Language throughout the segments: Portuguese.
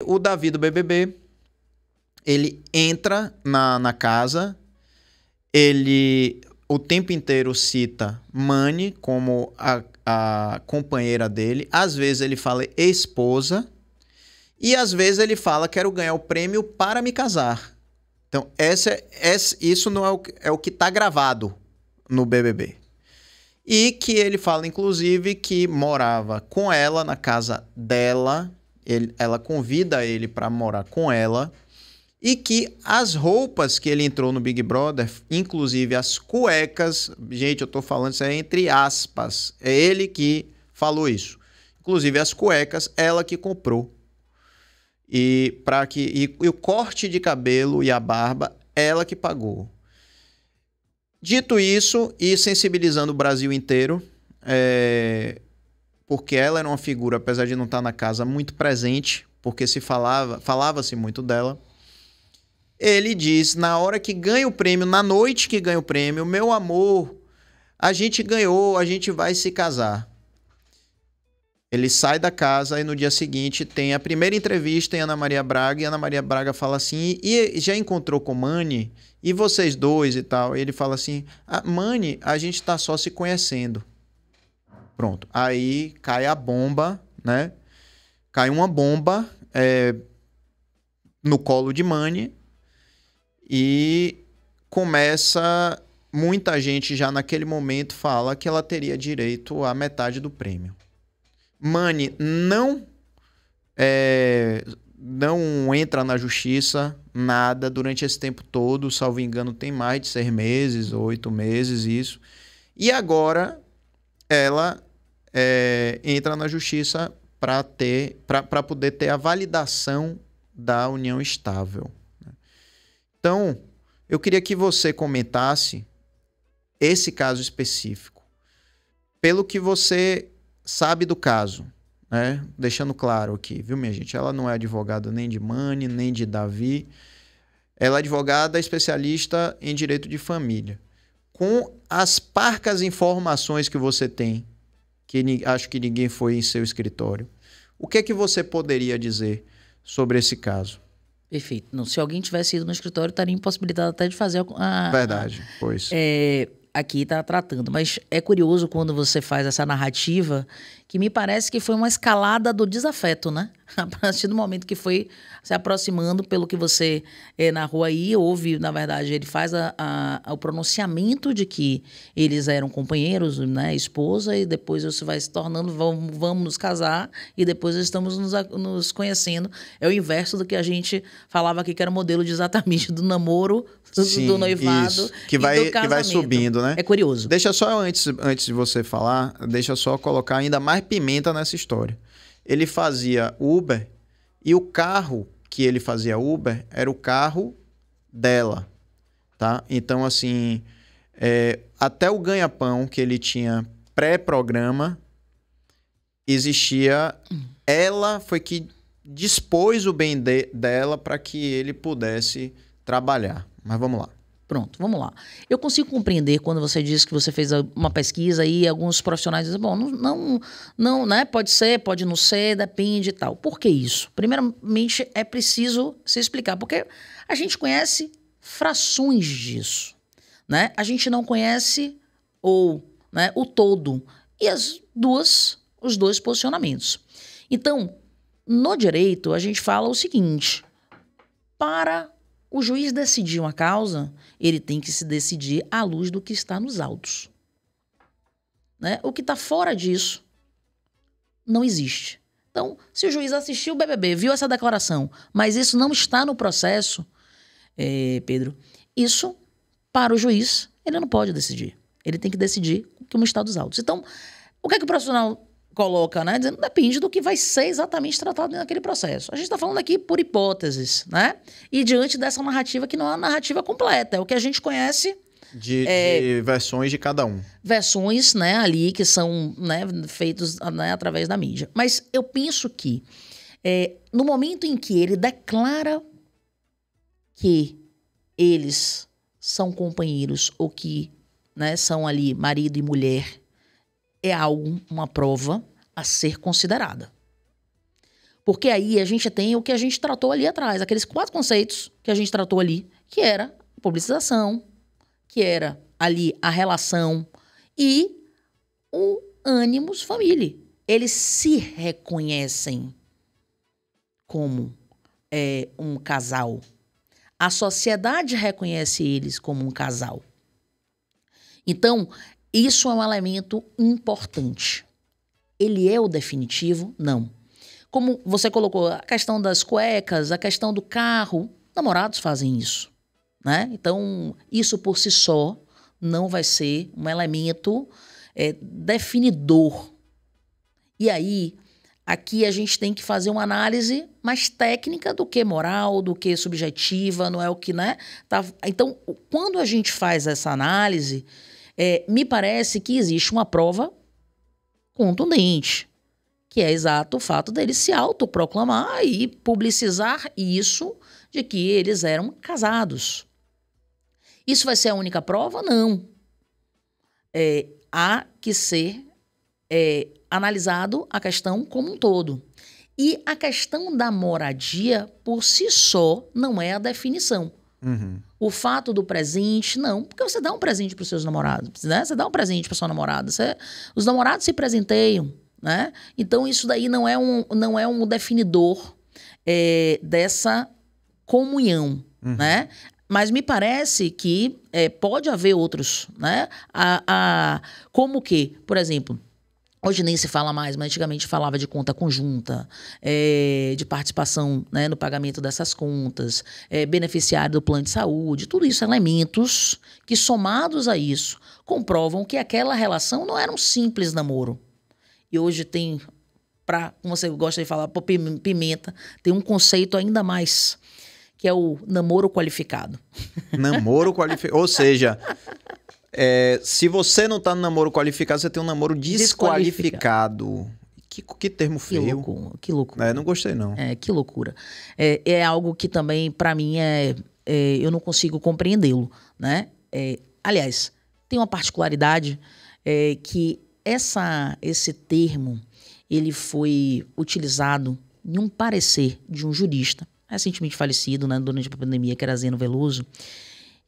O Davi do BBB, ele entra na casa, ele o tempo inteiro cita Mani como a companheira dele. Às vezes ele fala esposa e às vezes ele fala quero ganhar o prêmio para me casar. Então, isso não é o que está gravado no BBB. E que ele fala, inclusive, que morava com ela na casa dela. Ela convida ele para morar com ela. E que as roupas que ele entrou no Big Brother, inclusive as cuecas... Gente, eu tô falando isso aí entre aspas. É ele que falou isso. Inclusive as cuecas, ela que comprou. E o corte de cabelo e a barba, ela que pagou. Dito isso, e sensibilizando o Brasil inteiro, porque ela era uma figura, apesar de não estar na casa, muito presente, porque falava-se muito dela. Ele diz, na hora que ganha o prêmio, na noite que ganha o prêmio, meu amor, a gente ganhou, a gente vai se casar. Ele sai da casa e no dia seguinte tem a primeira entrevista em Ana Maria Braga, e Ana Maria Braga fala assim, e já encontrou com Mani? E vocês dois e tal? E ele fala assim, Mani, a gente tá só se conhecendo. Pronto. Aí cai a bomba, né? Cai uma bomba no colo de Mani e começa... Muita gente já naquele momento fala que ela teria direito à metade do prêmio. Mani não entra na justiça, nada, durante esse tempo todo, salvo engano, tem mais de 6 meses, 8 meses, isso. E agora ela entra na justiça para poder ter a validação da união estável. Então, eu queria que você comentasse esse caso específico. Pelo que você sabe do caso, né? Deixando claro aqui, viu, minha gente? Ela não é advogada nem de Mani, nem de Davi. Ela é advogada especialista em direito de família. Com as parcas informações que você tem, que acho que ninguém foi em seu escritório, o que é que você poderia dizer sobre esse caso? Perfeito. Não, se alguém tivesse ido no escritório, estaria impossibilitado até de fazer Verdade, pois. Aqui está tratando. Mas é curioso quando você faz essa narrativa, que me parece que foi uma escalada do desafeto, né? A partir do momento que foi se aproximando, pelo que você narrou aí, houve, na verdade, ele faz o pronunciamento de que eles eram companheiros, né? Esposa, e depois isso vai se tornando, vamos nos casar, e depois estamos nos conhecendo. É o inverso do que a gente falava aqui, que era o modelo de exatamente do namoro, do noivado isso. e do casamento. Que vai subindo, né? É curioso. Deixa só, antes de você falar, deixa só colocar ainda mais pimenta nessa história. Ele fazia Uber e o carro que ele fazia Uber era o carro dela, tá? Então, assim, até o ganha-pão que ele tinha pré-programa existia... Ela foi que dispôs o bem dela para que ele pudesse trabalhar. Mas vamos lá. Pronto, vamos lá. Eu consigo compreender quando você diz que você fez uma pesquisa e alguns profissionais dizem, bom, não, né? Pode ser, pode não ser, depende e tal. Por que isso? Primeiramente, é preciso se explicar, porque a gente conhece frações disso, né? A gente não conhece o todo e os dois posicionamentos. Então, no direito, a gente fala o seguinte, para o juiz decidir uma causa, ele tem que se decidir à luz do que está nos autos, né? O que está fora disso não existe. Então, se o juiz assistiu o BBB, viu essa declaração, mas isso não está no processo, Pedro, isso, para o juiz, ele não pode decidir. Ele tem que decidir como está dos autos. Então, o que é que o profissional coloca, né? Dizendo, depende do que vai ser exatamente tratado naquele processo. A gente está falando aqui por hipóteses, né? E diante dessa narrativa que não é uma narrativa completa, é o que a gente conhece... De versões de cada um. Versões, né, ali que são, né, feitos, né, através da mídia. Mas eu penso que no momento em que ele declara que eles são companheiros ou que, né, são ali marido e mulher, é algo, uma prova a ser considerada. Porque aí a gente tem o que a gente tratou ali atrás, aqueles 4 conceitos que a gente tratou ali, que era publicização, que era ali a relação e o animus família. Eles se reconhecem como um casal. A sociedade reconhece eles como um casal. Então, isso é um elemento importante. Ele é o definitivo? Não. Como você colocou, a questão das cuecas, a questão do carro, namorados fazem isso, né? Então, isso por si só não vai ser um elemento definidor. E aí, aqui a gente tem que fazer uma análise mais técnica do que moral, do que subjetiva, não é o que, né? Então, quando a gente faz essa análise, me parece que existe uma prova contundente, que é exato o fato dele se autoproclamar e publicizar isso de que eles eram casados. Isso vai ser a única prova? Não. Há que ser analisado a questão como um todo. E a questão da moradia, por si só, não é a definição. Uhum. O fato do presente, não. Porque você dá um presente para os seus namorados, né? Você dá um presente para sua namorada. Os namorados se presenteiam, né? Então, isso daí não é um definidor dessa comunhão, né? Mas me parece que pode haver outros, né? Como que, por exemplo, hoje nem se fala mais, mas antigamente falava de conta conjunta, de participação, né, no pagamento dessas contas, beneficiário do plano de saúde, tudo isso elementos que, somados a isso, comprovam que aquela relação não era um simples namoro. E hoje tem, como você gosta de falar, pimenta, tem um conceito ainda mais, que é o namoro qualificado. Namoro qualificado, ou seja... se você não tá no namoro qualificado, você tem um namoro desqualificado. Que termo feio. Que loucura. Não gostei, não. Que loucura. É algo que também, para mim, eu não consigo compreendê-lo, né? Aliás, tem uma particularidade que esse termo, ele foi utilizado em um parecer de um jurista, recentemente falecido, né, durante a pandemia, que era Zeno Veloso,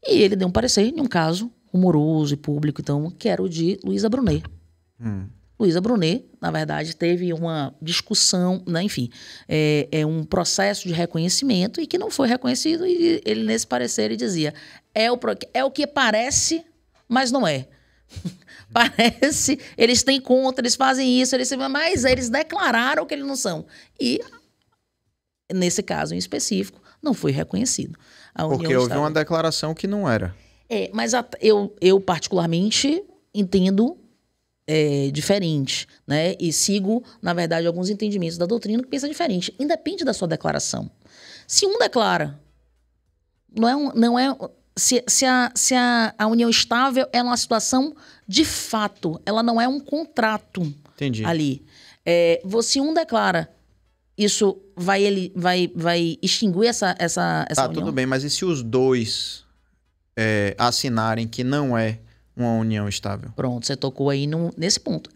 e ele deu um parecer em um caso rumoroso e público, então, que era o de Luísa Brunet. Luísa Brunet, na verdade, teve uma discussão, né, enfim, um processo de reconhecimento e que não foi reconhecido, e ele, nesse parecer, ele dizia, é o que parece, mas não é. Parece, eles têm conta, eles fazem isso, mas eles declararam que eles não são. E, nesse caso em específico, não foi reconhecido. Porque houve uma declaração que não era. Mas eu particularmente entendo diferente, né? E sigo, na verdade, alguns entendimentos da doutrina que pensa diferente. Independe da sua declaração. Se um declara, se a união estável é uma situação de fato, ela não é um contrato. Entendi. Ali. Se um declara, isso vai extinguir essa união? Tudo bem, mas e se os dois assinarem que não é uma união estável? Pronto, você tocou aí nesse ponto.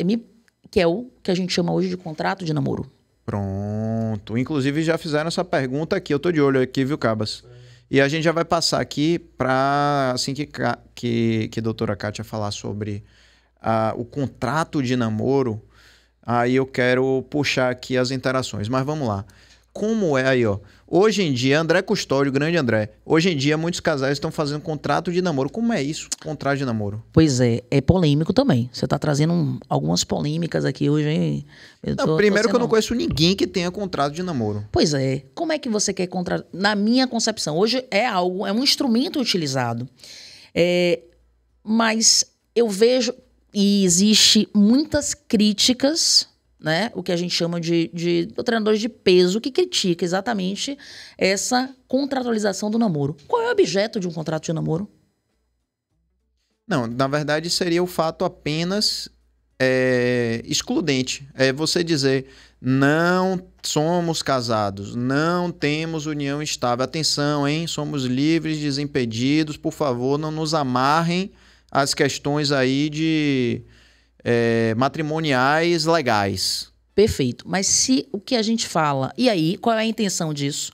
Que é o que a gente chama hoje de contrato de namoro. Pronto. Inclusive já fizeram essa pergunta aqui. Eu tô de olho aqui, viu, Cabas? E a gente já vai passar aqui para, assim que a doutora Kátia falar sobre o contrato de namoro, aí eu quero puxar aqui as interações. Mas vamos lá. Como é aí, ó? Hoje em dia, André Custódio, grande André, hoje em dia muitos casais estão fazendo contrato de namoro. Como é isso, contrato de namoro? Pois é polêmico também. Você está trazendo algumas polêmicas aqui hoje, hein? Primeiro que eu não conheço ninguém que tenha contrato de namoro. Pois é. Como é que você quer contratar? Na minha concepção, hoje é um instrumento utilizado. Mas eu vejo, e existe muitas críticas, né? O que a gente chama de treinadores de peso, que critica exatamente essa contratualização do namoro. Qual é o objeto de um contrato de namoro? Não, na verdade seria o fato apenas excludente. É você dizer, não somos casados, não temos união estável. Atenção, hein? Somos livres, desimpedidos, por favor, não nos amarrem às questões aí de matrimoniais legais. Perfeito. Mas se o que a gente fala... E aí, qual é a intenção disso?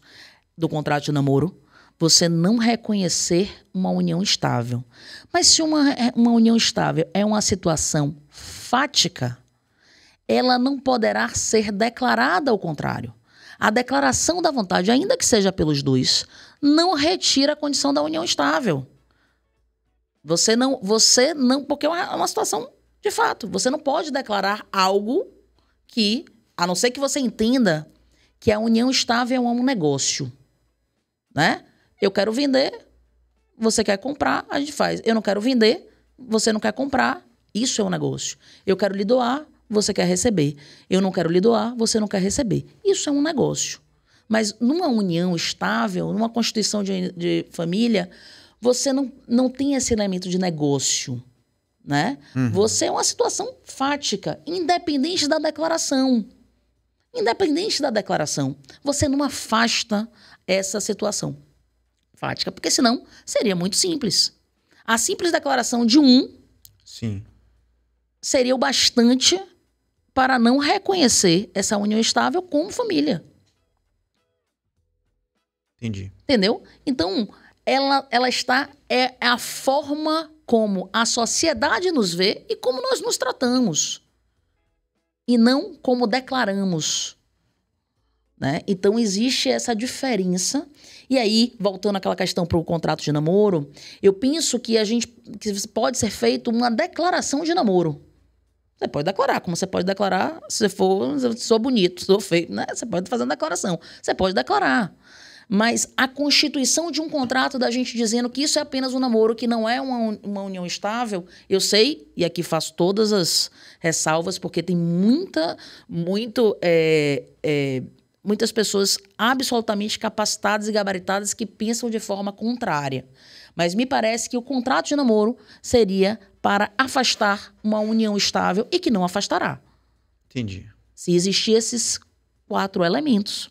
Do contrato de namoro? Você não reconhecer uma união estável. Mas se uma união estável é uma situação fática, ela não poderá ser declarada ao contrário. A declaração da vontade, ainda que seja pelos dois, não retira a condição da união estável. Você não, porque é uma situação de fato. Você não pode declarar algo que, a não ser que você entenda que a união estável é um negócio, né? Eu quero vender, você quer comprar, a gente faz. Eu não quero vender, você não quer comprar, isso é um negócio. Eu quero lhe doar, você quer receber. Eu não quero lhe doar, você não quer receber. Isso é um negócio. Mas numa união estável, numa constituição de família, você não tem esse elemento de negócio, né? Você é uma situação fática, independente da declaração. Independente da declaração. Você não afasta essa situação fática, porque senão seria muito simples. A simples declaração de Sim. seria o bastante para não reconhecer essa união estável como família. Entendi. Entendeu? Então, ela está... É a forma como a sociedade nos vê e como nós nos tratamos. E não como declaramos. Né? Então, existe essa diferença. E aí, voltando àquela questão para o contrato de namoro, eu penso que que pode ser feito uma declaração de namoro. Você pode declarar, como você pode declarar se sou bonito, sou feio, né? Você pode fazer uma declaração. Você pode declarar. Mas a constituição de um contrato da gente dizendo que isso é apenas um namoro, que não é uma união estável, eu sei, e aqui faço todas as ressalvas, porque tem muitas pessoas absolutamente capacitadas e gabaritadas que pensam de forma contrária. Mas me parece que o contrato de namoro seria para afastar uma união estável e que não afastará. Entendi. Se existir esses 4 elementos.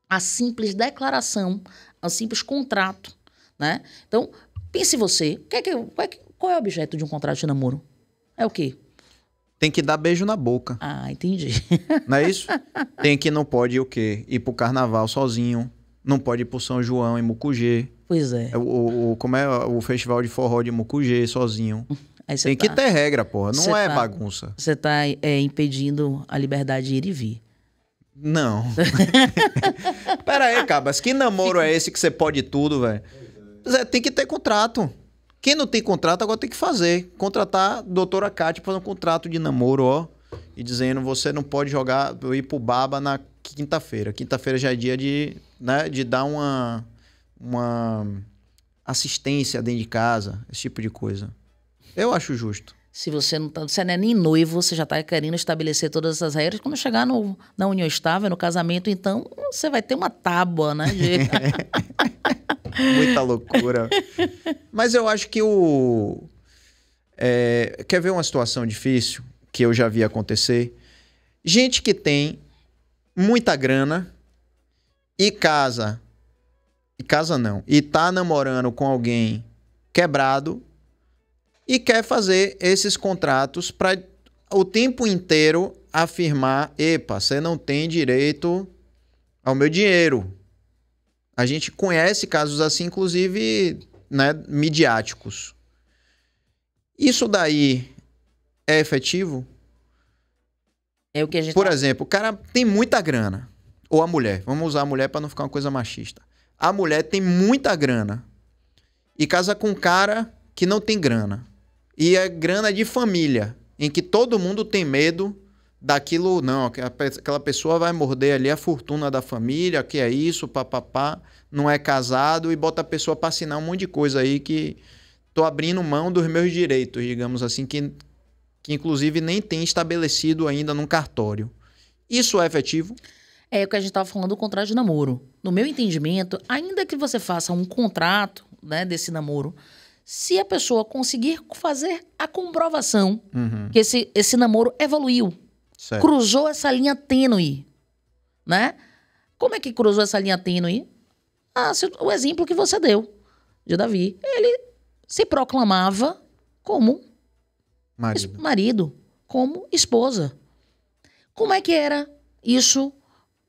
A simples declaração, o simples contrato, né? Então, pense você, qual é o objeto de um contrato de namoro? É o quê? Tem que dar beijo na boca. Ah, entendi. Não é isso? Não pode o quê? Ir pro carnaval sozinho. Não pode ir pro São João em Mucugê. Pois é. Como é o festival de forró de Mucugê sozinho. Tem que ter regra, porra. Não é bagunça. Você tá impedindo a liberdade de ir e vir. Não. Pera aí, Cabas. Que namoro é esse que você pode tudo, velho? Tem que ter contrato. Quem não tem contrato, agora tem que fazer. Contratar a doutora Cátia para um contrato de namoro, ó. E dizendo, você não pode ir pro baba na quinta-feira. Quinta-feira já é dia de dar uma assistência dentro de casa. Esse tipo de coisa. Eu acho justo. Se você não é nem noivo, você já está querendo estabelecer todas essas regras. Quando chegar na união estável, no casamento, então, você vai ter uma tábua, né? Muita loucura. Mas eu acho que quer ver uma situação difícil que eu já vi acontecer? Gente que tem muita grana e e tá namorando com alguém quebrado e quer fazer esses contratos para o tempo inteiro afirmar: epa, você não tem direito ao meu dinheiro. A gente conhece casos assim, inclusive, né, midiáticos. Isso daí é efetivo? É o que a gente... Por exemplo, o cara tem muita grana. Ou a mulher. Vamos usar a mulher para não ficar uma coisa machista. A mulher tem muita grana e casa com um cara que não tem grana. E é grana de família, em que todo mundo tem medo daquilo, não, aquela pessoa vai morder ali a fortuna da família, que é isso, papapá, não é casado, e bota a pessoa para assinar um monte de coisa aí que tô abrindo mão dos meus direitos, digamos assim, que inclusive nem tem estabelecido ainda num cartório. Isso é efetivo? É o que a gente estava falando do contrato de namoro. No meu entendimento, ainda que você faça um contrato, né, desse namoro, se a pessoa conseguir fazer a comprovação que esse namoro evoluiu, certo, cruzou essa linha tênue, né? Como é que cruzou essa linha tênue? O exemplo que você deu de Davi. Ele se proclamava como marido, como esposa. Como é que era isso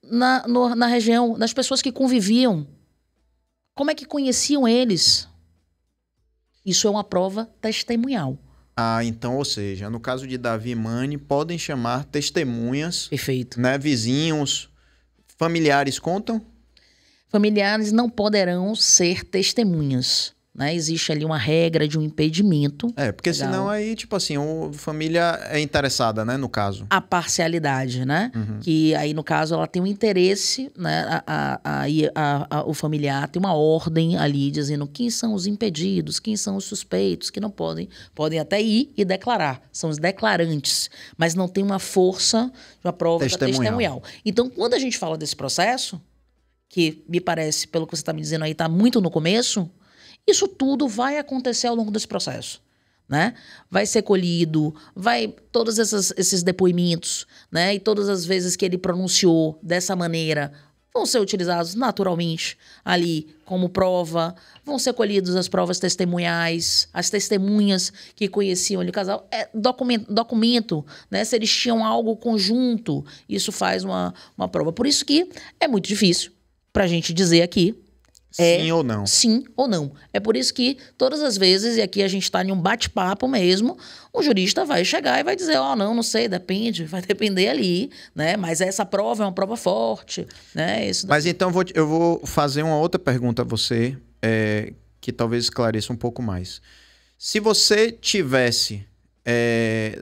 na região, das pessoas que conviviam? Como é que conheciam eles? Isso é uma prova testemunhal. Ah, então, ou seja, no caso de Davi e Mani, podem chamar testemunhas, Perfeito. né? Vizinhos, familiares contam? Familiares não poderão ser testemunhas, né? Existe ali uma regra de um impedimento. Porque Legal. senão aí, tipo assim, a família é interessada, né, no caso. A parcialidade, né? Uhum. Que aí, no caso, ela tem um interesse, né? O familiar tem uma ordem ali dizendo quem são os impedidos, quem são os suspeitos, que não podem até ir e declarar. São os declarantes, mas não tem uma força de uma prova testemunhal. Então, quando a gente fala desse processo, que me parece, pelo que você está me dizendo aí, está muito no começo, isso tudo vai acontecer ao longo desse processo, né? Vai ser colhido, todos esses depoimentos, né? E todas as vezes que ele pronunciou dessa maneira vão ser utilizados naturalmente ali como prova, vão ser colhidas as provas testemunhais, as testemunhas que conheciam ali o casal, documento, né? Se eles tinham algo conjunto, isso faz uma prova. Por isso que é muito difícil pra gente dizer aqui sim ou não. Sim ou não. É por isso que todas as vezes, e aqui a gente está em um bate-papo mesmo, o jurista vai chegar e vai dizer, não sei, depende, vai depender ali, né? Mas essa prova é uma prova forte, né? Mas então eu vou fazer uma outra pergunta a você, que talvez esclareça um pouco mais. Se você tivesse,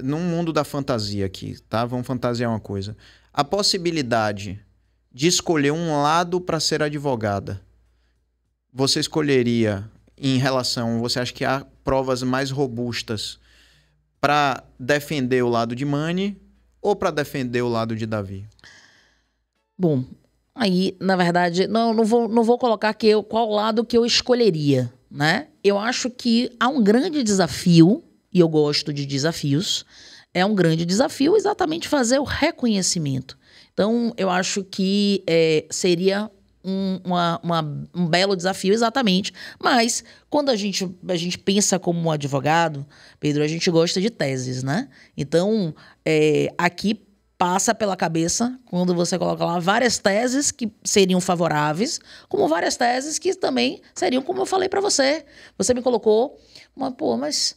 num mundo da fantasia aqui, tá? Vamos fantasiar uma coisa. A possibilidade de escolher um lado para ser advogada, você escolheria você acha que há provas mais robustas para defender o lado de Mani ou para defender o lado de Davi? Bom, aí, na verdade, não vou colocar qual lado que eu escolheria, né? Eu acho que há um grande desafio, e eu gosto de desafios, é um grande desafio exatamente fazer o reconhecimento. Então, eu acho que seria um belo desafio, exatamente. Mas, quando a gente pensa como um advogado, Pedro, a gente gosta de teses, né? Então, aqui passa pela cabeça, quando você coloca lá, várias teses que seriam favoráveis, como várias teses que também seriam, como eu falei pra você. Você me colocou, mas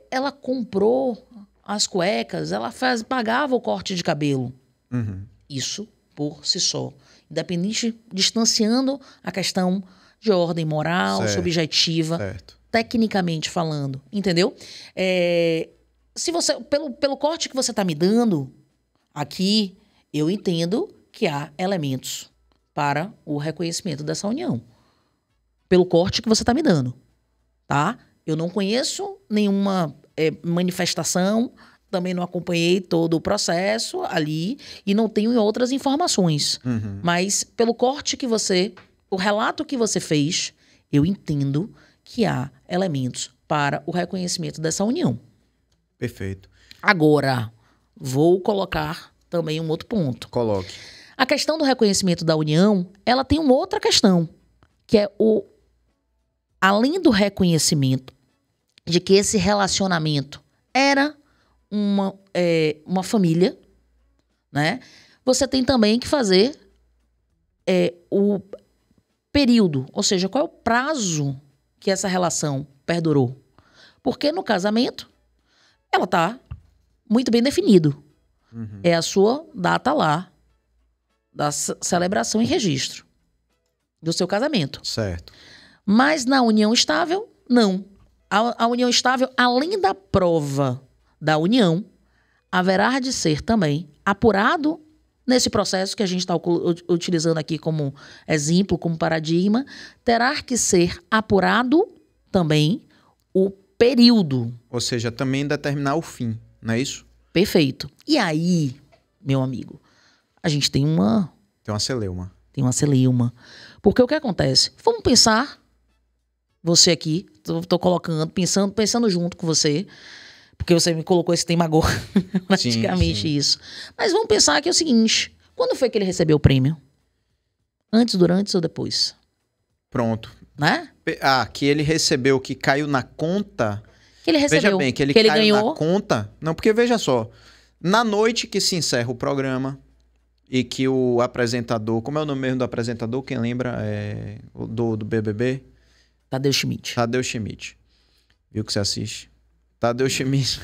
ela comprou as cuecas, ela pagava o corte de cabelo. Uhum. Isso por si só. Independente, distanciando a questão de ordem moral, subjetiva, tecnicamente falando, entendeu? Se você, pelo corte que você está me dando aqui, eu entendo que há elementos para o reconhecimento dessa união. Pelo corte que você está me dando, tá? Eu não conheço nenhuma manifestação, também não acompanhei todo o processo ali e não tenho outras informações. Uhum. Mas pelo corte que o relato que você fez, eu entendo que há elementos para o reconhecimento dessa união. Perfeito. Agora, vou colocar também um outro ponto. Coloque. A questão do reconhecimento da união, ela tem uma outra questão, que é além do reconhecimento de que esse relacionamento era uma família, né? Você tem também que fazer o período, ou seja, qual é o prazo que essa relação perdurou. Porque no casamento, ela está muito bem definido. Uhum. É a sua data lá, da celebração e registro do seu casamento. Certo. Mas na união estável, não. A união estável, além da prova da união, haverá de ser também apurado nesse processo que a gente está utilizando aqui como exemplo, como paradigma, terá que ser apurado também o período. Ou seja, também determinar o fim, não é isso? Perfeito. E aí, meu amigo, a gente tem uma celeuma. Tem uma celeuma. Porque o que acontece? Vamos pensar, você aqui, tô colocando, pensando junto com você, porque você me colocou esse tema agora, praticamente isso. Mas vamos pensar que é o seguinte, quando foi que ele recebeu o prêmio? Antes, durante ou depois? Pronto. Né? Que ele recebeu, que caiu na conta. Que ele recebeu, veja bem, que ele ganhou na conta. Não, porque veja só, Na noite que se encerra o programa e que o apresentador... Como é o nome mesmo do apresentador? Quem lembra? É o do BBB? Tadeu Schmidt. Tadeu Schmidt. Viu que você assiste? Tadeu Schmidt.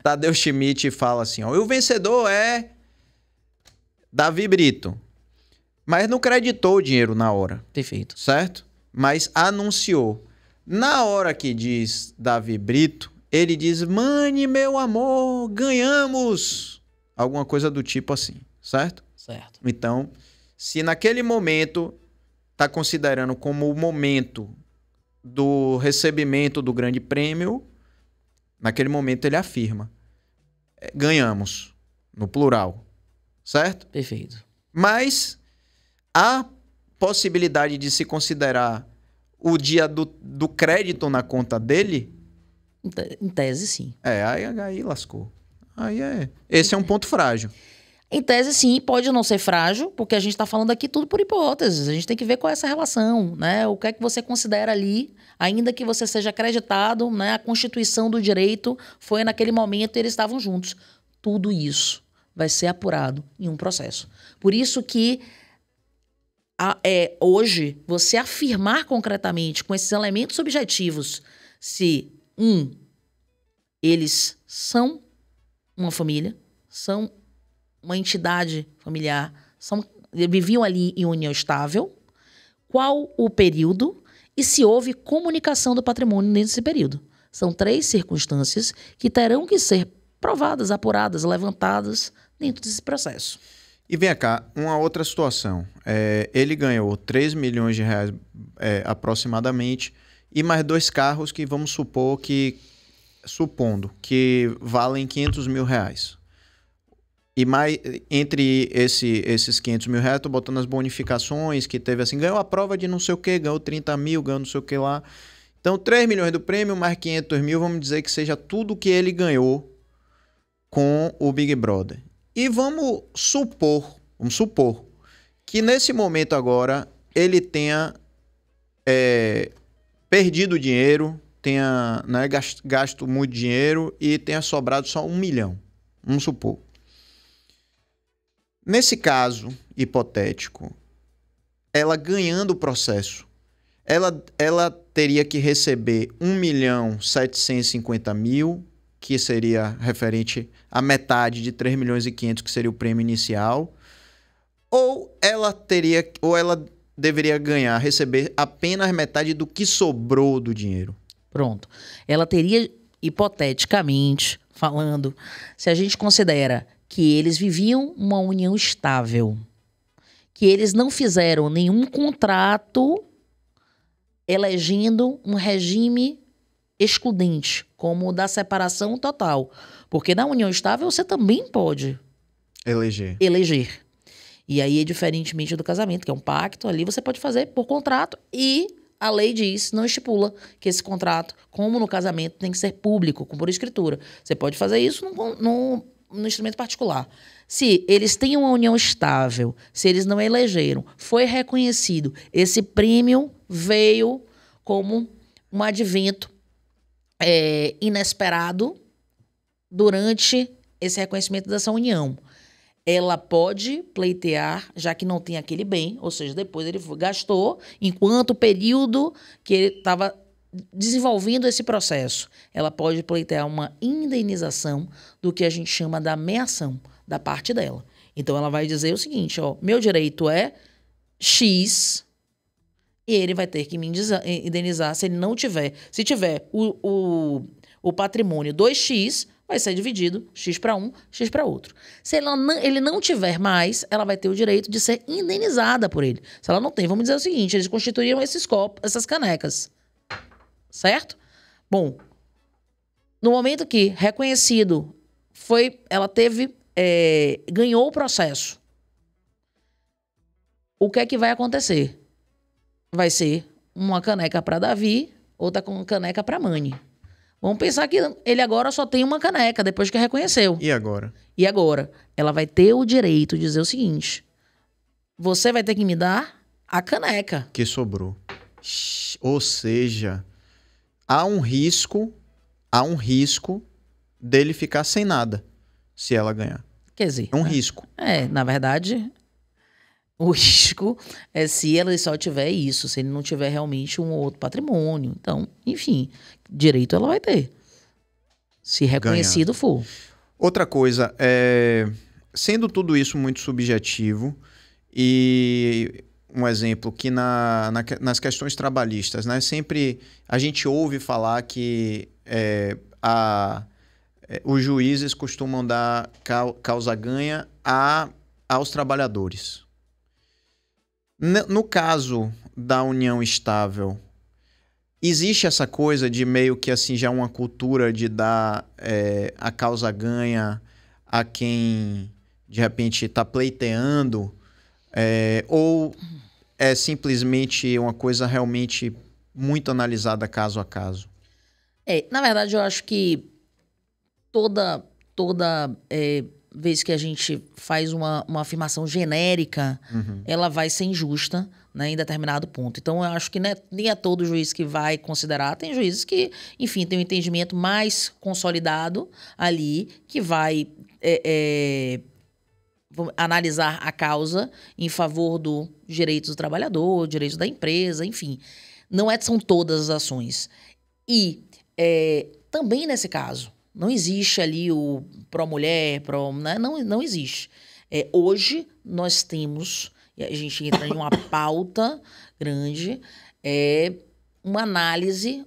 Tadeu Schmidt fala assim, ó. E o vencedor é Davi Brito. Mas não creditou o dinheiro na hora. Perfeito. Certo? Mas anunciou. Na hora que diz Davi Brito, ele diz, Mani, meu amor, ganhamos. Alguma coisa do tipo assim, certo? Certo. Então, se naquele momento está considerando como o momento do recebimento do grande prêmio, naquele momento ele afirma, ganhamos, no plural, certo? Perfeito. Mas a possibilidade de se considerar o dia do crédito na conta dele... Em tese, sim. Aí lascou. Esse é um ponto frágil. Em tese, sim, pode não ser frágil, porque a gente está falando aqui tudo por hipóteses. A gente tem que ver qual é essa relação, né? O que é que você considera ali, ainda que você seja acreditado, né? A constituição do direito foi naquele momento e eles estavam juntos. Tudo isso vai ser apurado em um processo. Por isso que hoje, você afirmar concretamente com esses elementos objetivos se, eles são uma família, são uma entidade familiar, viviam ali em união estável, qual o período e se houve comunicação do patrimônio nesse período. São 3 circunstâncias que terão que ser provadas, apuradas, levantadas dentro desse processo. E vem cá, uma outra situação. Ele ganhou 3 milhões de reais aproximadamente e mais 2 carros que vamos supor que, supondo, que valem 500 mil reais. E mais, entre esses 500 mil reais, tô botando as bonificações que teve assim, ganhou a prova de não sei o que, ganhou 30 mil, ganhou não sei o que lá. Então, 3 milhões do prêmio, mais 500 mil, vamos dizer que seja tudo que ele ganhou com o Big Brother. E vamos supor que nesse momento agora ele tenha perdido dinheiro, tenha, né, gasto muito dinheiro e tenha sobrado só 1 milhão. Vamos supor. Nesse caso hipotético, ela ganhando o processo, ela teria que receber 1.750.000, que seria referente à metade de 3 milhões e 500, que seria o prêmio inicial, ou ela deveria receber apenas metade do que sobrou do dinheiro. Pronto. Ela teria, hipoteticamente falando, se a gente considera que eles viviam uma união estável, que eles não fizeram nenhum contrato elegendo um regime excludente, como o da separação total. Porque na união estável você também pode eleger. E aí, diferentemente do casamento, que é um pacto, ali você pode fazer por contrato e a lei diz, não estipula que esse contrato, como no casamento, tem que ser público, por escritura. Você pode fazer isso no instrumento particular. Se eles têm uma união estável, se eles não elegeram, foi reconhecido, esse prêmio veio como um advento inesperado durante esse reconhecimento dessa união. Ela pode pleitear, já que não tem aquele bem, ou seja, depois ele gastou, enquanto o período que ele estava desenvolvendo esse processo, ela pode pleitear uma indenização do que a gente chama da meação da parte dela. Então, ela vai dizer o seguinte, ó, meu direito é X e ele vai ter que me indenizar se ele não tiver. Se tiver o patrimônio 2X, vai ser dividido X para um, X para outro. Se ele não tiver mais, ela vai ter o direito de ser indenizada por ele. Se ela não tem, vamos dizer o seguinte, eles constituíram esses copos, essas canecas. Certo? Bom, no momento que reconhecido ela ganhou o processo, o que é que vai acontecer? Vai ser uma caneca para Davi, outra caneca para Mani. Vamos pensar que ele agora só tem uma caneca, depois que reconheceu. E agora? E agora? Ela vai ter o direito de dizer o seguinte, você vai ter que me dar a caneca. Que sobrou. Ou seja, há um risco dele ficar sem nada. se ela ganhar. Quer dizer... É um risco. Na verdade, o risco é se ele só tiver isso, se ele não tiver realmente um outro patrimônio. Então, enfim, direito ela vai ter. Se reconhecido for. Outra coisa, sendo tudo isso muito subjetivo, e um exemplo que nas questões trabalhistas, né, sempre a gente ouve falar que os juízes costumam dar causa-ganha aos trabalhadores. No caso da união estável, existe essa coisa de meio que assim já uma cultura de dar a causa-ganha a quem de repente está pleiteando, ou é simplesmente uma coisa realmente muito analisada caso a caso? Na verdade, eu acho que toda vez que a gente faz uma afirmação genérica, ela vai ser injusta, né, em determinado ponto. Então, eu acho que nem é todo juiz que vai considerar. Tem juízes que, enfim, tem um entendimento mais consolidado ali, que vai analisar a causa em favor dos direitos do trabalhador, direitos da empresa, enfim. Não são todas as ações. E também nesse caso, não existe ali o pró-mulher, né? Não existe. Hoje nós temos, e a gente entra em uma pauta grande, uma análise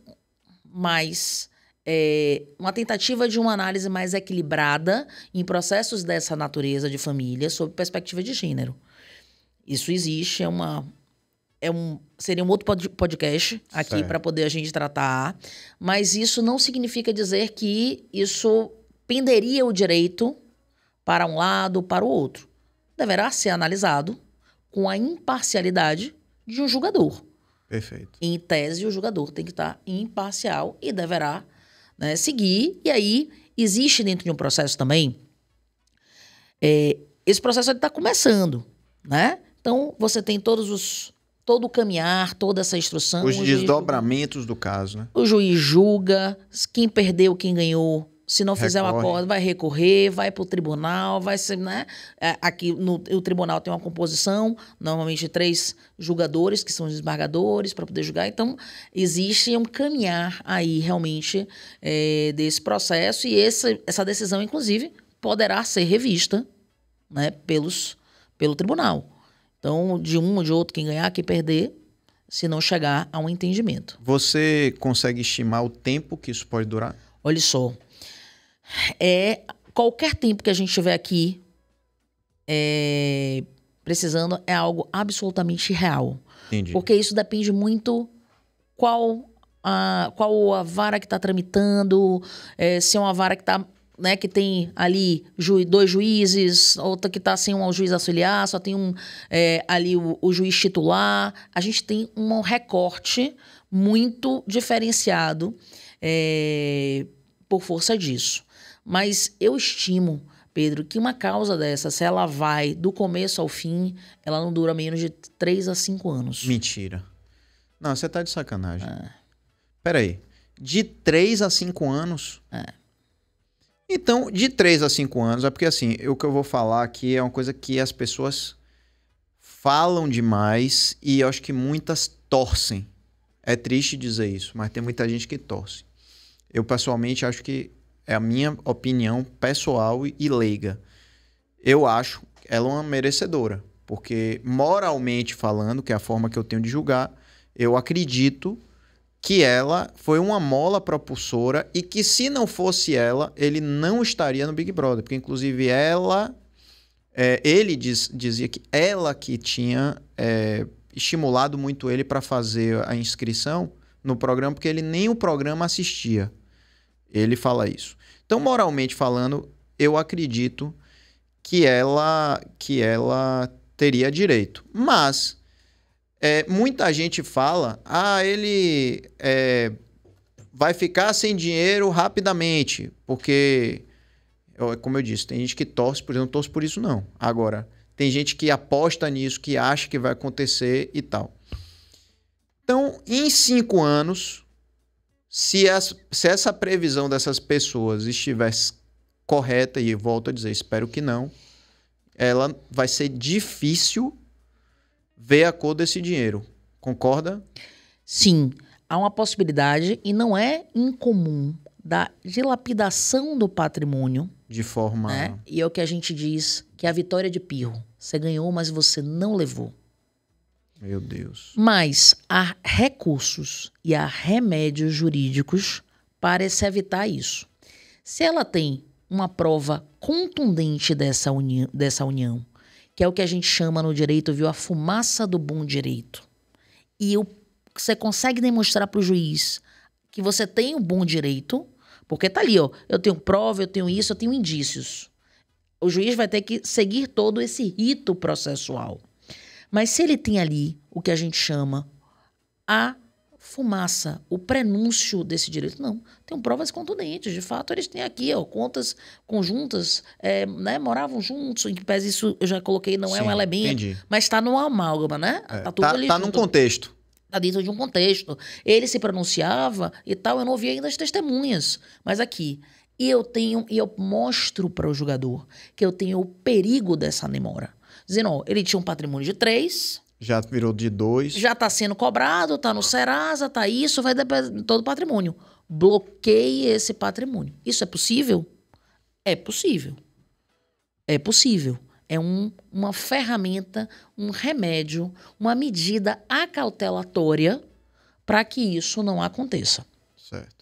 mais... uma tentativa de uma análise mais equilibrada em processos dessa natureza de família sob perspectiva de gênero. Isso existe, seria um outro podcast aqui para poder a gente tratar, mas isso não significa dizer que isso penderia o direito para um lado ou para o outro. Deverá ser analisado com a imparcialidade de um julgador. Perfeito. Em tese, o julgador tem que estar imparcial e deverá, né, seguir. E aí, existe dentro de um processo também... esse processo está começando, né? Então, você tem todo o caminhar, toda essa instrução. Os desdobramentos do caso, né? O juiz julga, quem perdeu, quem ganhou. Se não fizer um acordo, vai recorrer, vai para o tribunal, vai ser, né? Aqui o tribunal tem uma composição, normalmente de 3 julgadores, que são os desembargadores, para poder julgar. Então, existe um caminhar aí, realmente, desse processo. E essa decisão, inclusive, poderá ser revista, né, pelo tribunal. Então, de um ou de outro, quem ganhar, quem perder, se não chegar a um entendimento. Você consegue estimar o tempo que isso pode durar? Olha só. Qualquer tempo que a gente tiver aqui precisando é algo absolutamente real. Entendi. Porque isso depende muito qual a vara que está tramitando, se é uma vara que está... né, que tem ali 2 juízes, outra que está sem um juiz auxiliar, só tem ali o juiz titular. A gente tem um recorte muito diferenciado por força disso. Mas eu estimo, Pedro, que uma causa dessa, se ela vai do começo ao fim, ela não dura menos de 3 a 5 anos. Mentira. Não, você tá de sacanagem. Peraí. De 3 a 5 anos? Então, de 3 a 5 anos, é porque assim, o que eu vou falar aqui é uma coisa que as pessoas falam demais e eu acho que muitas torcem. É triste dizer isso, mas tem muita gente que torce. Eu, pessoalmente, acho que é a minha opinião pessoal e leiga. Eu acho ela uma merecedora, porque moralmente falando, que é a forma que eu tenho de julgar, eu acredito que ela foi uma mola propulsora e que se não fosse ela, ele não estaria no Big Brother, porque inclusive ele dizia que ela que tinha estimulado muito ele para fazer a inscrição no programa, porque ele nem o programa assistia. Ele fala isso. Então, moralmente falando, eu acredito que ela teria direito. Mas muita gente fala, ele vai ficar sem dinheiro rapidamente, porque, como eu disse, tem gente que torce por isso, não torce por isso não. Agora, tem gente que aposta nisso, que acha que vai acontecer e tal. Então, em 5 anos, se essa previsão dessas pessoas estivesse correta, e volto a dizer, espero que não, ela vai ser difícil ver a cor desse dinheiro. Concorda? Sim, há uma possibilidade, e não é incomum, da dilapidação do patrimônio, De forma... né? E é o que a gente diz que é a vitória de Pirro. Você ganhou, mas você não levou. Meu Deus. Mas há recursos e há remédios jurídicos para se evitar isso. Se ela tem uma prova contundente dessa união, que é o que a gente chama no direito, viu, a fumaça do bom direito, e você consegue demonstrar para o juiz que você tem um bom direito, porque tá ali, ó, eu tenho prova, eu tenho isso, eu tenho indícios. O juiz vai ter que seguir todo esse rito processual. Mas se ele tem ali o que a gente chama a fumaça, o prenúncio desse direito, não. Tem provas contundentes. De fato, eles têm aqui, ó, contas conjuntas, né, moravam juntos, em que pese isso eu já coloquei, não é um elemento, entendi. mas está no amálgama, né? Tá tudo ali Tá num junto. contexto. Está dentro de um contexto. Ele se pronunciava e tal, eu não ouvi ainda as testemunhas. Mas aqui, e eu mostro para o julgador que eu tenho o perigo dessa demora. Dizendo, ó, ele tinha um patrimônio de 3, Já virou de 2. já está sendo cobrado, está no Serasa, está isso, vai depender todo o patrimônio. Bloqueie esse patrimônio. Isso é possível? É possível. É possível. É uma ferramenta, um remédio, uma medida acautelatória para que isso não aconteça. Certo.